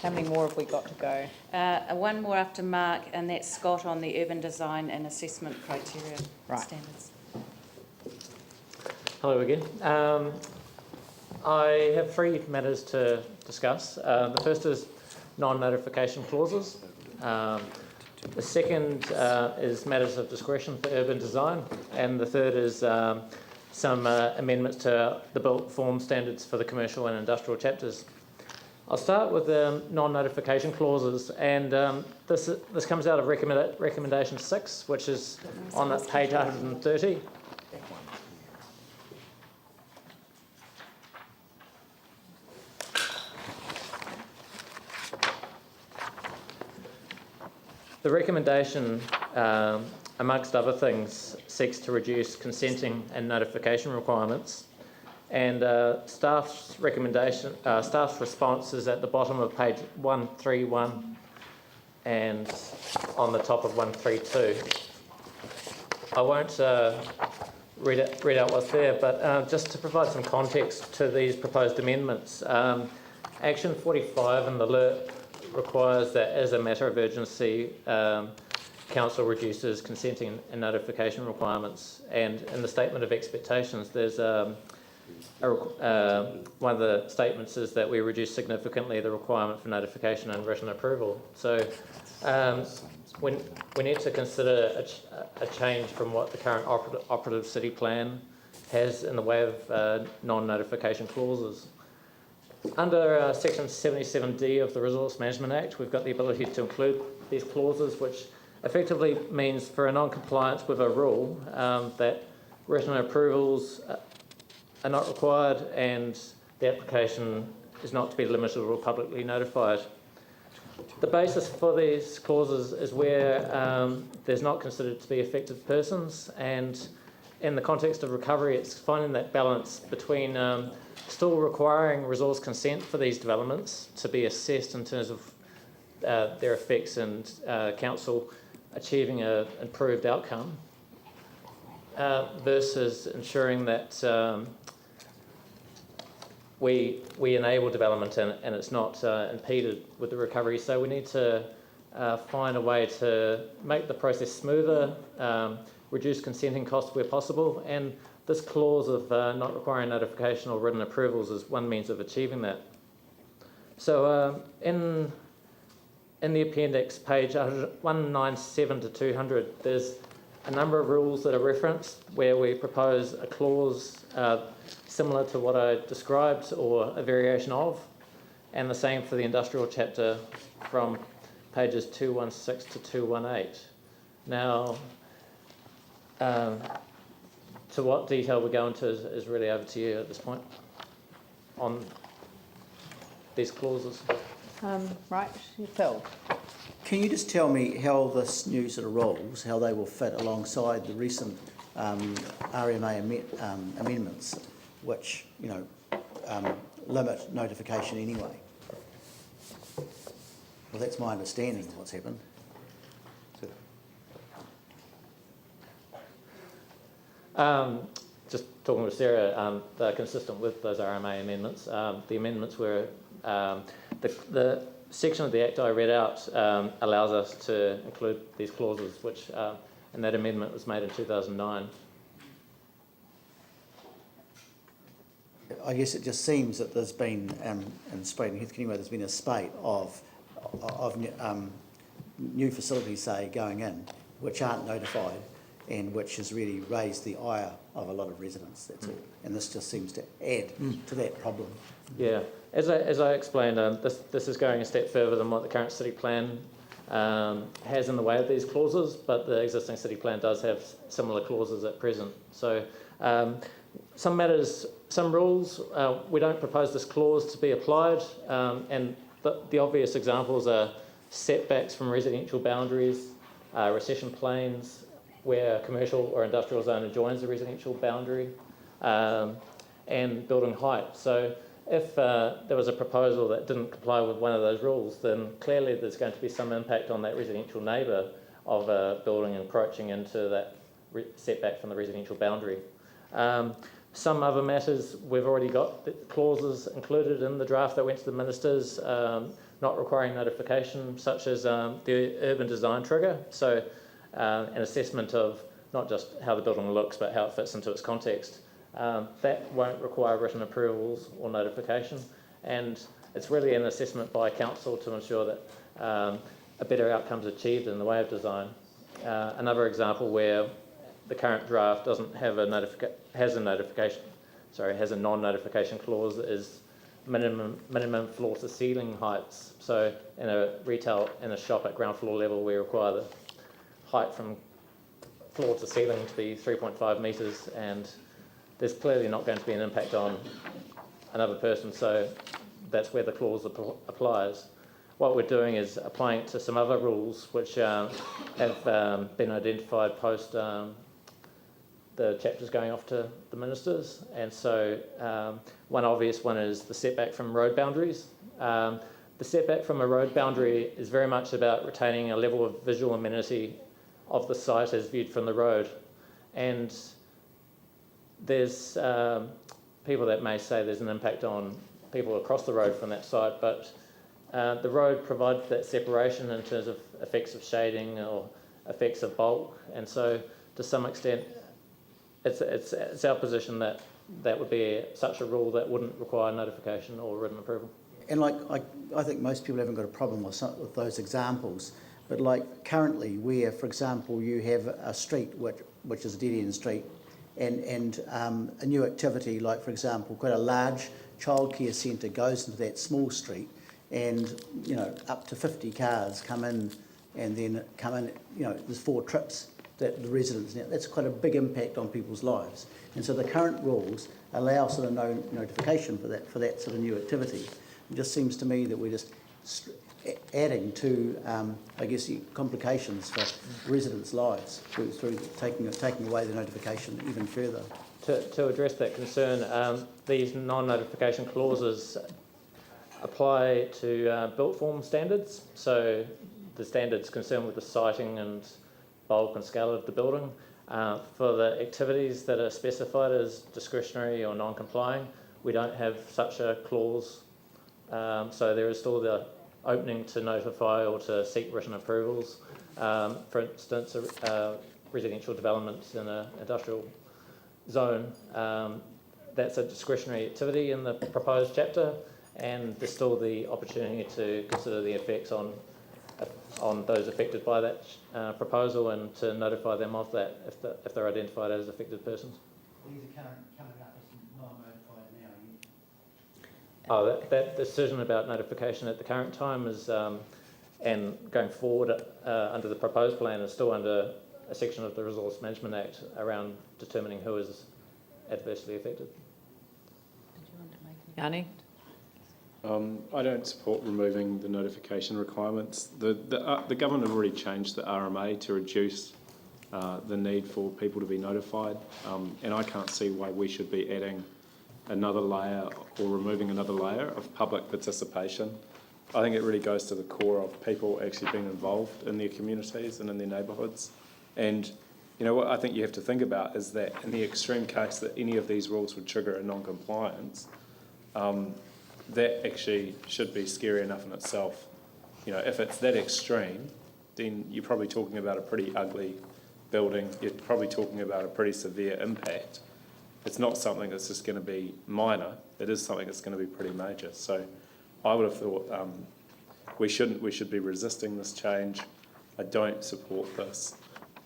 How many more have we got to go? One more after Mark, and that's Scott on the urban design and assessment criteria standards. Hello again. I have three matters to discuss. The first is non-notification clauses. The second is matters of discretion for urban design, and the third is some amendments to the built form standards for the commercial and industrial chapters. I'll start with the non-notification clauses, and this comes out of recommendation 6, which is on page 130. The recommendation, amongst other things, seeks to reduce consenting and notification requirements, and staff's response is at the bottom of page 131 and on the top of 132. I won't read out what's there, but just to provide some context to these proposed amendments, Action 45 in the LERP requires that as a matter of urgency, Council reduces consenting and notification requirements, and in the statement of expectations there's one of the statements is that we reduce significantly the requirement for notification and written approval. So we need to consider a change from what the current operative city plan has in the way of non-notification clauses. Under section 77D of the Resource Management Act, we've got the ability to include these clauses, which effectively means for a non-compliance with a rule that written approvals are not required and the application is not to be limited or publicly notified. The basis for these clauses is where there's not considered to be affected persons, and in the context of recovery it's finding that balance between still requiring resource consent for these developments to be assessed in terms of their effects and council achieving an improved outcome versus ensuring that we enable development and it's not impeded with the recovery. So we need to find a way to make the process smoother, reduce consenting costs where possible, and this clause of not requiring notification or written approvals is one means of achieving that. So in the appendix, page 197 to 200, there's a number of rules that are referenced where we propose a clause similar to what I described or a variation of, and the same for the industrial chapter from pages 216 to 218. Now, to what detail we go into is really over to you at this point on these clauses. Right, Phil. Can you just tell me how this new sort of rules, how they will fit alongside the recent RMA amendments, which, you know, limit notification anyway? Well, that's my understanding of what's happened. Just talking with Sarah, they're consistent with those RMA amendments. The amendments were, the section of the Act I read out allows us to include these clauses, which, and that amendment was made in 2009. I guess it just seems that there's been, in Spade and Heath anyway, there's been a spate of new facilities, say, going in, which aren't notified, and which has really raised the ire of a lot of residents, that's all. And this just seems to add to that problem. Yeah, as I explained, this is going a step further than what the current city plan has in the way of these clauses, but the existing city plan does have similar clauses at present. So some matters, some rules, we don't propose this clause to be applied, and the obvious examples are setbacks from residential boundaries, recession plains, where a commercial or industrial zone adjoins a residential boundary, and building height. So if there was a proposal that didn't comply with one of those rules, then clearly there's going to be some impact on that residential neighbour of a building encroaching into that setback from the residential boundary. Some other matters, we've already got the clauses included in the draft that went to the ministers, not requiring notification, such as the urban design trigger. So an assessment of not just how the building looks, but how it fits into its context. That won't require written approvals or notification. And it's really an assessment by council to ensure that a better outcome is achieved in the way of design. Another example where the current draft doesn't have has a non-notification clause is minimum floor to ceiling heights. So in a shop at ground floor level, we require the height from floor to ceiling to be 3.5 metres, and there's clearly not going to be an impact on another person, so that's where the clause applies. What we're doing is applying it to some other rules which have been identified post the chapters going off to the ministers. And so one obvious one is the setback from road boundaries. The setback from a road boundary is very much about retaining a level of visual amenity of the site as viewed from the road. And there's people that may say there's an impact on people across the road from that site, but the road provides that separation in terms of effects of shading or effects of bulk, and so to some extent it's our position that would be such a rule that wouldn't require notification or written approval. And like I think most people haven't got a problem with those examples, but like currently where, for example, you have a street which is a dead-end street, and a new activity like, for example, quite a large childcare centre goes into that small street, and up to 50 cars come in, and then there's 4 trips that the residents now. That's quite a big impact on people's lives, and so the current rules allow sort of no notification for that sort of new activity. It just seems to me that we're just adding to, I guess, the complications for residents' lives through taking away the notification even further. To address that concern, these non-notification clauses apply to built form standards, so the standards concerned with the siting and bulk and scale of the building. For the activities that are specified as discretionary or non-complying, we don't have such a clause, so there is still the opening to notify or to seek written approvals. For instance, residential developments in an industrial zone, that's a discretionary activity in the proposed chapter, and there's still the opportunity to consider the effects on those affected by that proposal and to notify them of that if they're identified as affected persons. These are coming up as non-notified now. That decision about notification at the current time is, and going forward under the proposed plan, is still under a section of the Resource Management Act around determining who is adversely affected. Yanni? I don't support removing the notification requirements. The government have already changed the RMA to reduce the need for people to be notified, and I can't see why we should be adding another layer or removing another layer of public participation. I think it really goes to the core of people actually being involved in their communities and in their neighbourhoods. And what I think you have to think about is that in the extreme case that any of these rules would trigger a non-compliance, that actually should be scary enough in itself. If it's that extreme, then you're probably talking about a pretty ugly building. You're probably talking about a pretty severe impact. It's not something that's just going to be minor. It is something that's going to be pretty major. So I would have thought we should be resisting this change. I don't support this.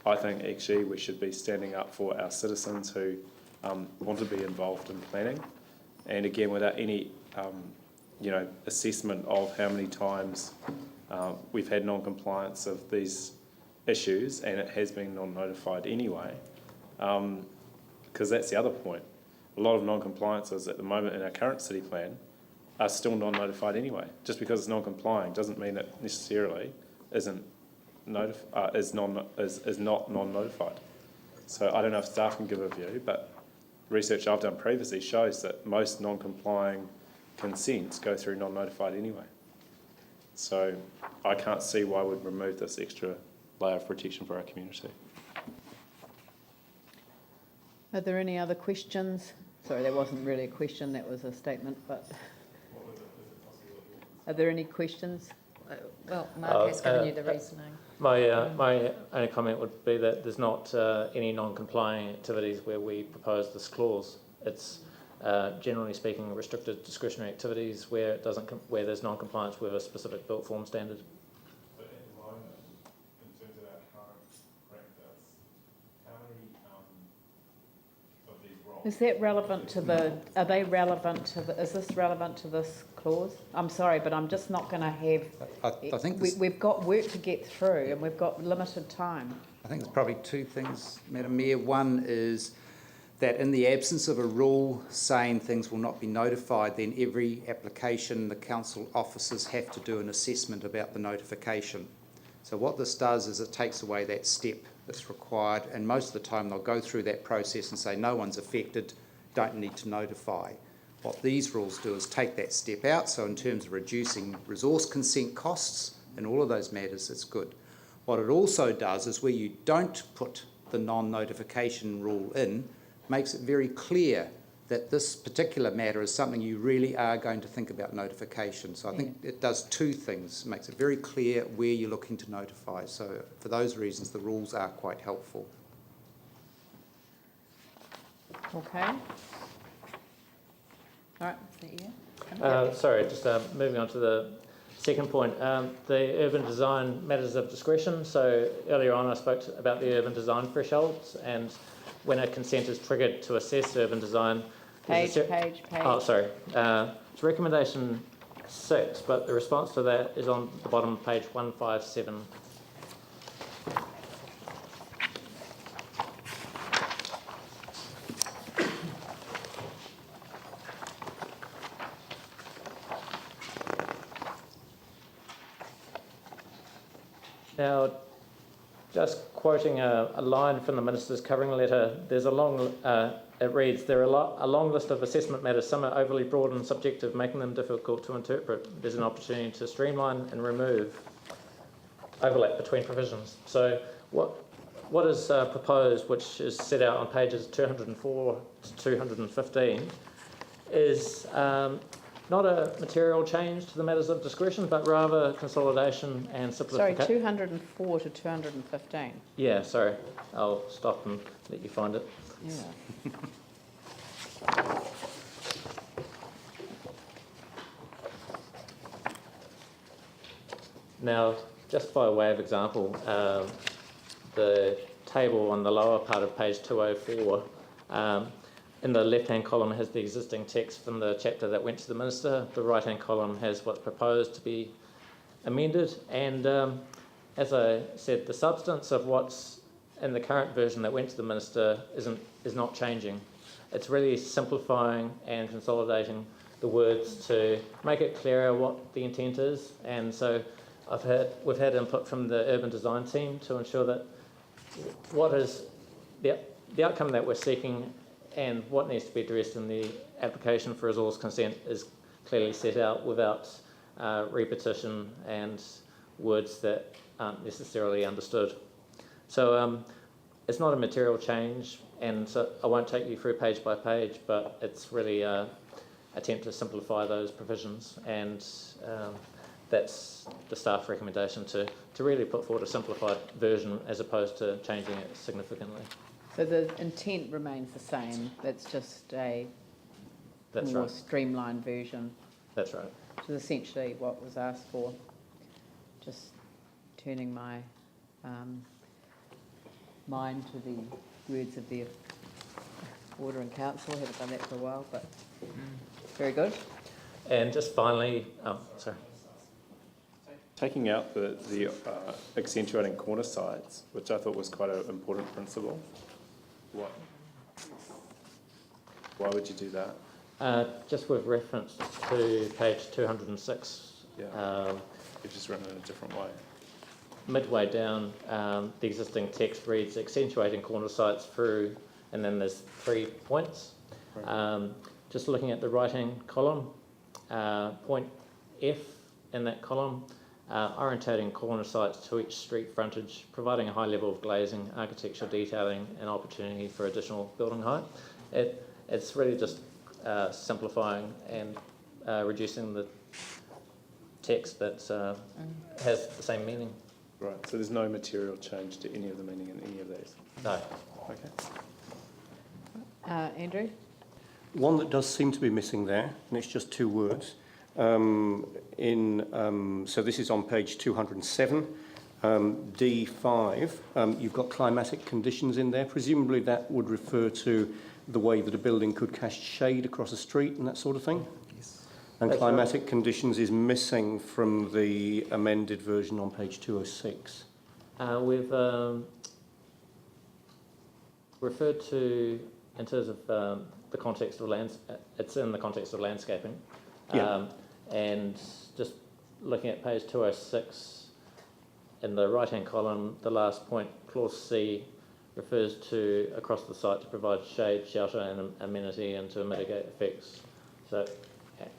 I think actually we should be standing up for our citizens who want to be involved in planning, and again without any assessment of how many times we've had non-compliance of these issues, and it has been non-notified anyway. Because that's the other point. A lot of non-compliances at the moment in our current city plan are still non-notified anyway. Just because it's non-complying doesn't mean it necessarily is not non-notified. So I don't know if staff can give a view, but research I've done previously shows that most non-complying consents go through non-notified anyway. So I can't see why we'd remove this extra layer of protection for our community. Are there any other questions Sorry, that wasn't really a question, that was a statement, but are there any questions? Well, Mark has given you the reasoning. My only comment would be that there's not any non-complying activities where we propose this clause. It's generally speaking restricted discretionary activities where it doesn't where there's non-compliance with a specific built form standard. But at the moment, in terms of our current practice, how many of these roles? Is that relevant to the, are they relevant to the, is this relevant to this clause? I'm sorry, but I'm just not going to have, I think this, we've got work to get through and we've got limited time. I think there's probably two things, Madam Mayor. One is that in the absence of a rule saying things will not be notified, then every application the council officers have to do an assessment about the notification. So what this does is it takes away that step that's required, and most of the time they'll go through that process and say no one's affected, don't need to notify. What these rules do is take that step out, so in terms of reducing resource consent costs and all of those matters, it's good. What it also does is where you don't put the non-notification rule in, makes it very clear that this particular matter is something you really are going to think about notification. So I think it does two things. It makes it very clear where you're looking to notify. So for those reasons, the rules are quite helpful. Okay. All right. Is that you? Sorry, just moving on to the second point, the urban design matters of discretion. So earlier on I spoke about the urban design thresholds, and when a consent is triggered to assess urban design... Page. Oh, sorry. It's recommendation 6, but the response to that is on the bottom of page 157. Now, just quoting a line from the Minister's covering letter, there's a long, it reads, there are a long list of assessment matters, some are overly broad and subjective, making them difficult to interpret. There's an opportunity to streamline and remove overlap between provisions. So what is proposed, which is set out on pages 204 to 215, is not a material change to the matters of discretion, but rather consolidation and simplification. Sorry, 204 to 215. Yeah, sorry. I'll stop and let you find it. Yeah. Now, just by way of example, the table on the lower part of page 204, in the left-hand column has the existing text from the chapter that went to the Minister. The right-hand column has what's proposed to be amended. And as I said, the substance of what's in the current version that went to the Minister is not changing. It's really simplifying and consolidating the words to make it clearer what the intent is. And so we've had input from the urban design team to ensure that what is the outcome that we're seeking and what needs to be addressed in the application for resource consent is clearly set out without repetition and words that aren't necessarily understood. So it's not a material change, and so I won't take you through page by page, but it's really an attempt to simplify those provisions, and that's the staff recommendation to really put forward a simplified version as opposed to changing it significantly. So the intent remains the same, that's just a more streamlined version. That's right. Which is essentially what was asked for. Just turning my mind to the words of the Order in Council. I haven't done that for a while, but very good. And just finally, Taking out the accentuating corner sides, which I thought was quite an important principle. Why would you do that? just with reference to page 206, You've just written it in a different way. midway down, the existing text reads accentuating corner sites through, and then there's 3 points. Right. Just looking at the right-hand column, point F in that column, orientating corner sites to each street frontage, providing a high level of glazing, architectural detailing and opportunity for additional building height. it's really just simplifying and reducing the text that has the same meaning. Right, so there's no material change to any of the meaning in any of these? No. Okay. Andrew? One that does seem to be missing there, and it's just 2 words. So this is on page 207, D5. You've got climatic conditions in there. Presumably that would refer to the way that a building could cast shade across a street and that sort of thing. Yes. And That's climatic conditions is missing from the amended version on page 206. We've referred to, in terms of the context of it's in the context of landscaping. Yeah. And just looking at page 206, in the right-hand column, the last point, clause C, refers to across the site to provide shade, shelter and amenity and to mitigate effects, so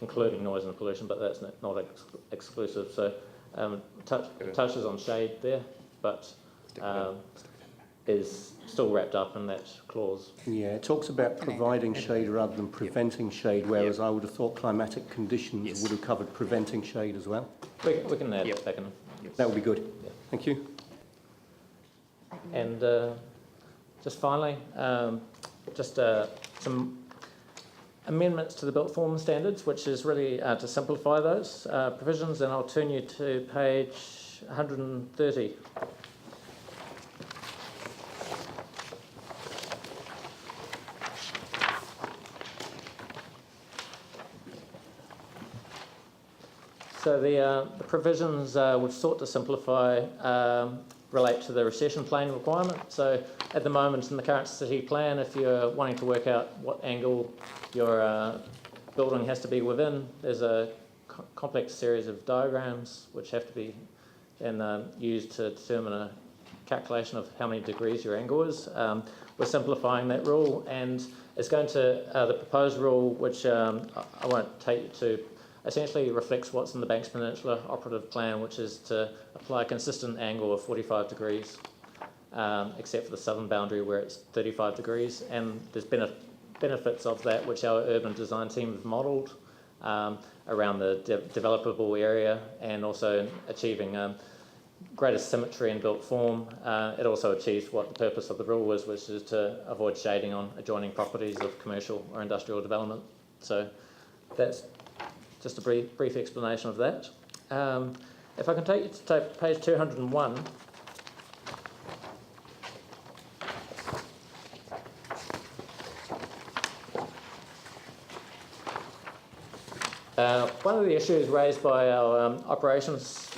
including noise and pollution, but that's not exclusive. So touches on shade there, but is still wrapped up in that clause. Yeah, it talks about providing shade rather than preventing shade, whereas I would have thought climatic conditions would have covered preventing shade as well. We can add that back in. That would be good. Yeah. Thank you. And just finally, just some amendments to the built form standards, which is really to simplify those provisions, and I'll turn you to page 130. So the provisions we've sought to simplify relate to the recession plane requirement. So at the moment in the current city plan, if you're wanting to work out what angle your building has to be within, there's a complex series of diagrams which have to be then used to determine a calculation of how many degrees your angle is. We're simplifying that rule, and it's going to, the proposed rule, which I won't take you to, essentially reflects what's in the Banks Peninsula Operative Plan, which is to apply a consistent angle of 45 degrees, except for the southern boundary where it's 35 degrees. And there's benefits of that, which our urban design team have modelled around the developable area, and also achieving greater symmetry in built form. It also achieves what the purpose of the rule was, which is to avoid shading on adjoining properties of commercial or industrial development. So that's just a brief explanation of that. If I can take you to page 201. One of the issues raised by our operations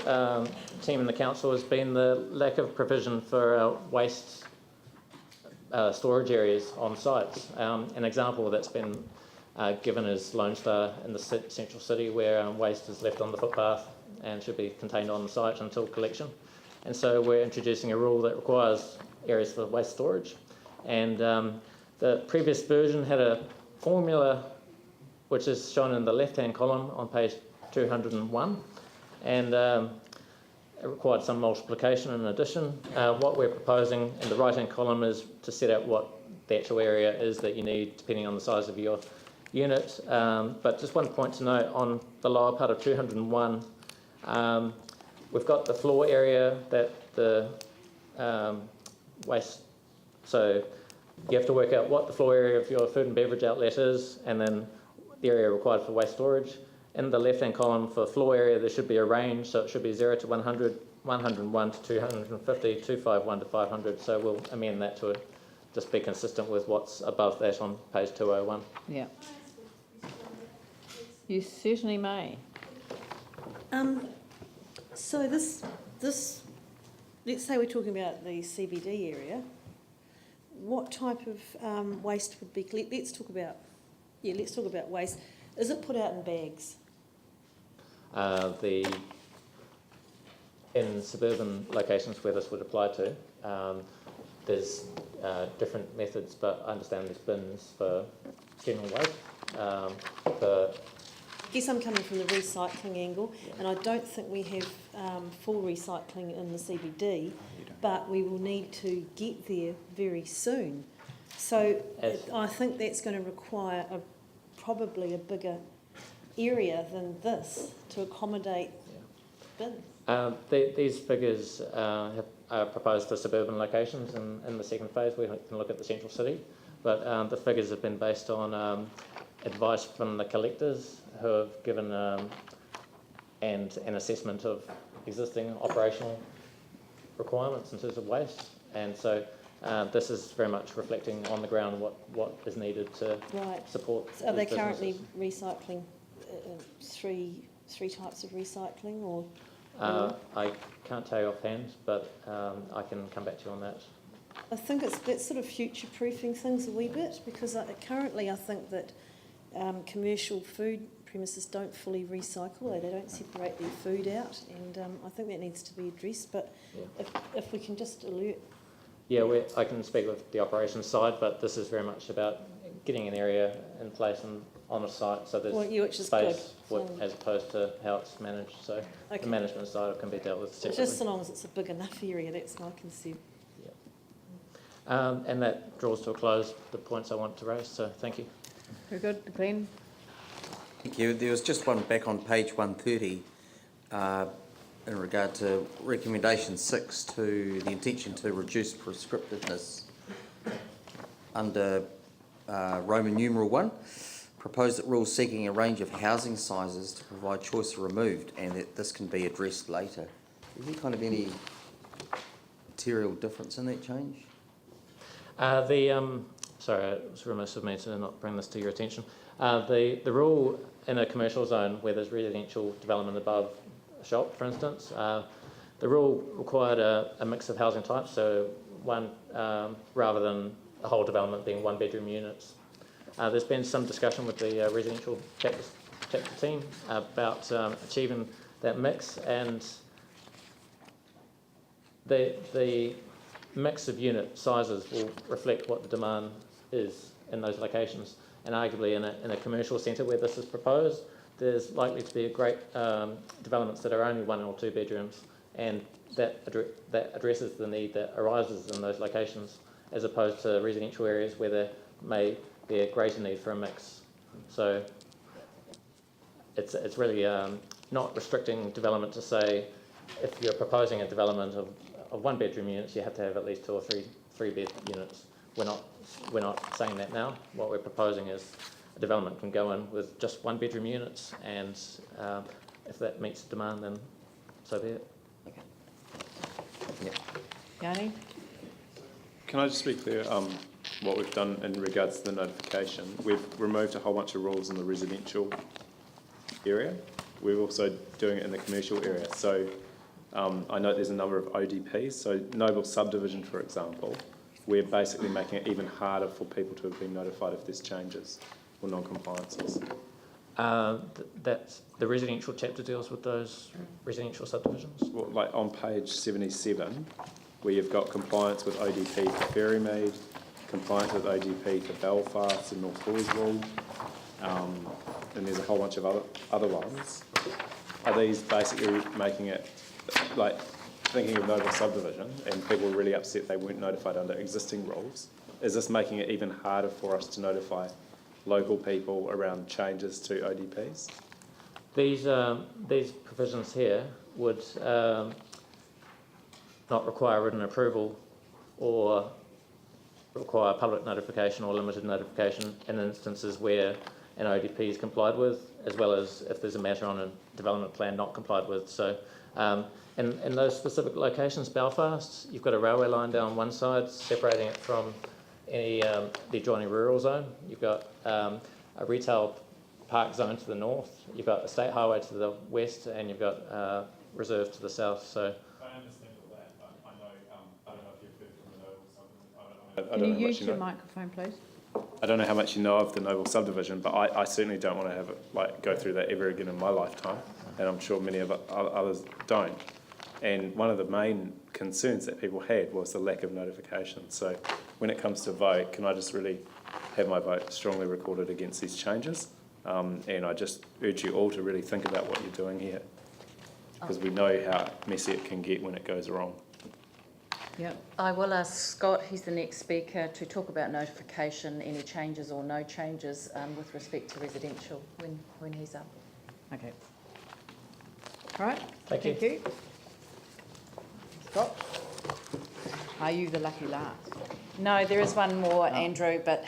team in the council has been the lack of provision for waste storage areas on sites. An example that's been given is Lone Star in the central city, where waste is left on the footpath and should be contained on the site until collection. And so we're introducing a rule that requires areas for waste storage. And the previous version had a formula which is shown in the left-hand column on page 201. And it required some multiplication and addition. What we're proposing in the right-hand column is to set out what the actual area is that you need, depending on the size of your unit. But just one point to note, on the lower part of 201, we've got the floor area that the waste, so you have to work out what the floor area of your food and beverage outlet is, and then the area required for waste storage. In the left-hand column for floor area, there should be a range, so it should be 0 to 100, 101 to 250, 251 to 500. So we'll amend that to just be consistent with what's above that on page 201. Yeah. You certainly may. So this, let's say we're talking about the CBD area. What type of waste would be? Let's talk about waste. Is it put out in bags? In suburban locations where this would apply to, there's different methods, but I understand there's bins for general waste. I guess I'm coming from the recycling angle, and I don't think we have full recycling in the CBD, but we will need to get there very soon. So As- I think that's going to require probably a bigger area than this to accommodate bins. These figures are proposed for suburban locations in the second phase. We can look at the central city, but the figures have been based on advice from the collectors who have given and an assessment of existing operational requirements in terms of waste, and so this is very much reflecting on the ground what is needed to Right. support. So are they these currently businesses. recycling three types of recycling, or? I can't tell you offhand, but I can come back to you on that. I think that's sort of future-proofing things a wee bit, because currently I think that commercial food premises don't fully recycle, they don't separate their food out, and I think that needs to be addressed, but if we can just alert. Yeah, I can speak with the operations side, but this is very much about getting an area in place and on a site so there's which is space good. as opposed to how it's managed. So Okay. the management side can be dealt with separately. Just so long as it's a big enough area, that's my concern. And that draws to a close the points I want to raise, so thank you. Very good. Glenn? Thank you. There was just one back on page 130 in regard to recommendation 6 to the intention to reduce prescriptiveness under Roman numeral 1. Proposed that rules seeking a range of housing sizes to provide choice are removed and that this can be addressed later. Is there kind of any material difference in that change? Sorry, it was remiss of me to not bring this to your attention. The rule in a commercial zone where there's residential development above a shop, for instance, the rule required a mix of housing types, so one rather than the whole development being one-bedroom units. There's been some discussion with the residential chapter team about achieving that mix, and the mix of unit sizes will reflect what the demand is in those locations. And arguably in a commercial centre where this is proposed, there's likely to be a great developments that are only 1 or 2 bedrooms, and that addresses the need that arises in those locations, as opposed to residential areas where there may be a greater need for a mix. So it's really not restricting development to say if you're proposing a development of 1-bedroom units, you have to have at least 2 or 3 bed units. We're not saying that now. What we're proposing is a development can go in with just 1-bedroom units, and if that meets demand, then so be it. Okay. Yeah. Yanni? Can I just speak there? What we've done in regards to the notification, we've removed a whole bunch of rules in the residential area. We're also doing it in the commercial area. So I know there's a number of ODPs. So noble subdivision, for example, we're basically making it even harder for people to have been notified if there's changes or non-compliances. That's the residential chapter deals with those residential subdivisions. Well, like on page 77, where you've got compliance with ODP for Ferrymead, compliance with ODP for Belfast and North Horswell, and there's a whole bunch of other ones. Are these basically making it, like, thinking of noble subdivision, and people were really upset they weren't notified under existing rules? Is this making it even harder for us to notify local people around changes to ODPs? These provisions here would not require written approval or require public notification or limited notification in instances where an ODP is complied with, as well as if there's a matter on a development plan not complied with. So in those specific locations, Belfast, you've got a railway line down one side separating it from any the adjoining rural zone. You've got a retail park zone to the north, you've got a state highway to the west, and you've got reserve to the south. So I understand all that, but I know, I don't know if you've heard from the noble subdivision. Can you use your microphone, please? I don't know how much you know of the noble subdivision, but I certainly don't want to have it go through that ever again in my lifetime, and I'm sure many of others don't. And one of the main concerns that people had was the lack of notification. So when it comes to vote, can I just really have my vote strongly recorded against these changes? And I just urge you all to really think about what you're doing here, because we know how messy it can get when it goes wrong. Yep. I will ask Scott, he's the next speaker, to talk about notification, any changes or no changes with respect to residential when he's up. Okay. All right. Thank you. Thank you. Scott? Are you the lucky last? No, there is one more, Oh. Andrew, but